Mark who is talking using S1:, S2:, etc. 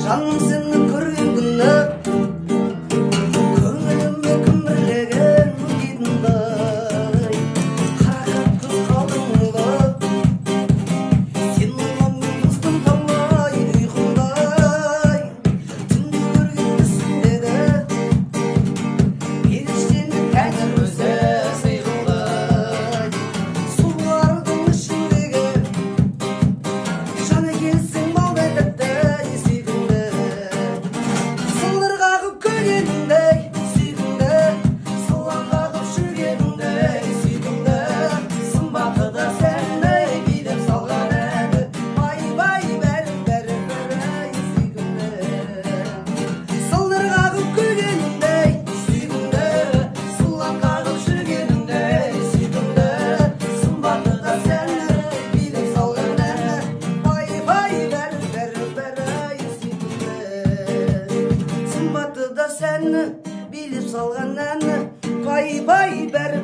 S1: Жаным сені көрген күні көңіліме күмірлеген едімдай қарақат күз қалдың ба сен мұңмен мұздың талай ұйқымдай түнде көрген түсімдегі періштені тәңір өзі сыйғандай сұлулардың ішіндегі жан екенсің малдай тәтті есігіңді сылдыр қағып көгеніңдей сүйгіңді сылаң қағып жүргеніңдей сүйгіңді сымбатты да сәнді билеп салған әні бай бай бәрі бәрі бәрі сүйгіңді сылдыр қағып көгеніңдей сүйгіңді сылаң қағып жүргеніңдей сүйгіңді сымбатты да сәнді билеп салған әні бай бай бәрі бәрі бәрі сүйгіңді сымбатты да сәнді билеп салған әні бай бай бәрі